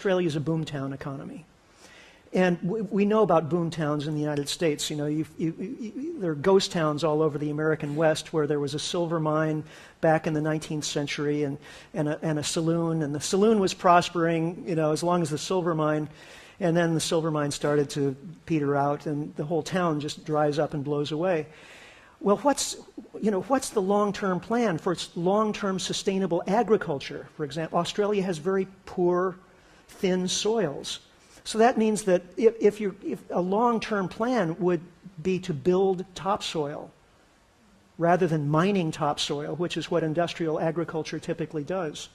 Australia is a boomtown economy. And we know about boom towns in the United States. You know, there are ghost towns all over the American West where there was a silver mine back in the 19th century and a saloon. And the saloon was prospering, you know, as long as the silver mine. And then the silver mine started to peter out and the whole town just dries up and blows away. Well, what's the long-term plan for its long-term sustainable agriculture? For example, Australia has very poor, thin soils. So that means that if a long-term plan would be to build topsoil rather than mining topsoil, which is what industrial agriculture typically does.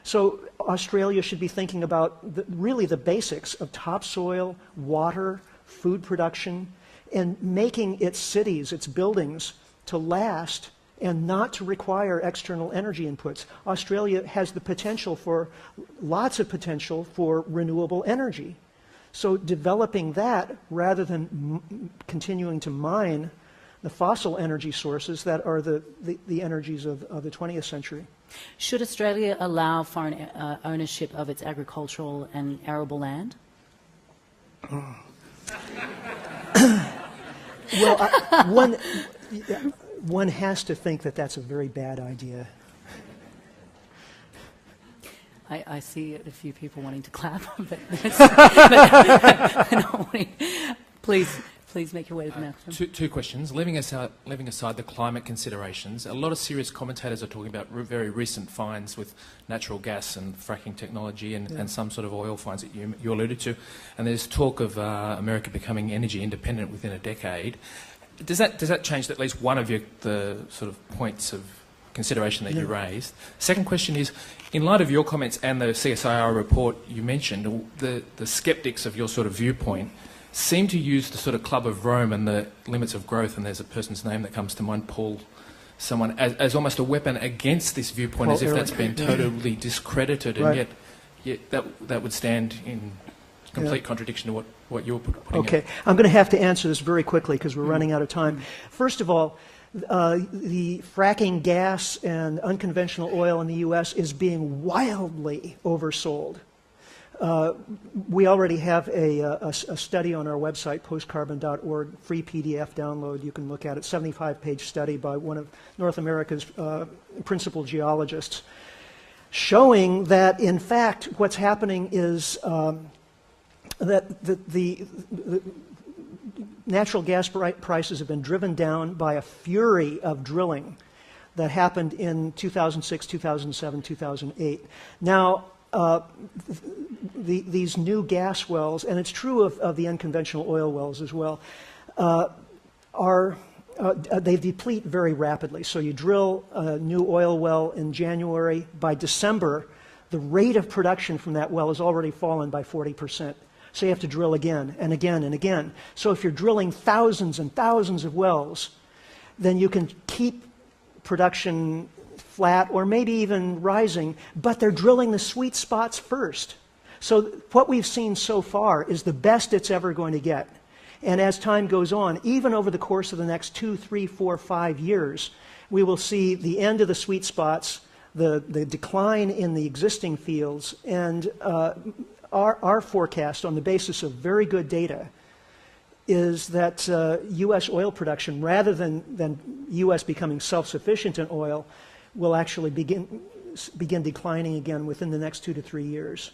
So Australia should be thinking about really the basics of topsoil, water, food production, and making its cities, its buildings, to last and not to require external energy inputs. Australia has the potential for, lots of potential for renewable energy. So developing that rather than continuing to mine the fossil energy sources that are the energies of the 20th century. Should Australia allow foreign ownership of its agricultural and arable land? Well, one has to think that that's a very bad idea. I see a few people wanting to clap, but please make your way to the microphone. Two questions. Leaving aside the climate considerations, a lot of serious commentators are talking about very recent finds with natural gas and fracking technology and some sort of oil finds that you alluded to. And there's talk of America becoming energy independent within a decade. Does that change at least one of the sort of points of consideration that you raised? Second question is, in light of your comments and the CSIR report you mentioned, the skeptics of your sort of viewpoint seem to use the sort of Club of Rome and the limits of growth, and there's a person's name that comes to mind, someone, as almost a weapon against this viewpoint, Paul, as if that's been totally discredited, and yet that would stand in complete contradiction to what you're putting Okay, I'm going to have to answer this very quickly because we're running out of time. First of all, the fracking gas and unconventional oil in the U.S. is being wildly oversold. We already have a study on our website, postcarbon.org, free PDF download. You can look at it, 75-page study by one of North America's principal geologists, showing that, in fact, what's happening is that the natural gas prices have been driven down by a fury of drilling that happened in 2006, 2007, 2008. Now, these new gas wells, and it's true of the unconventional oil wells as well, they deplete very rapidly. So you drill a new oil well in January. By December, the rate of production from that well has already fallen by 40%. So you have to drill again and again and again. So if you're drilling thousands and thousands of wells, then you can keep production flat or maybe even rising, but they're drilling the sweet spots first. So what we've seen so far is the best it's ever going to get. And as time goes on, even over the course of the next 2, 3, 4, 5 years, we will see the end of the sweet spots, the decline in the existing fields, and our forecast on the basis of very good data is that U.S. oil production, rather than U.S. becoming self-sufficient in oil, will actually begin declining again within the next 2 to 3 years.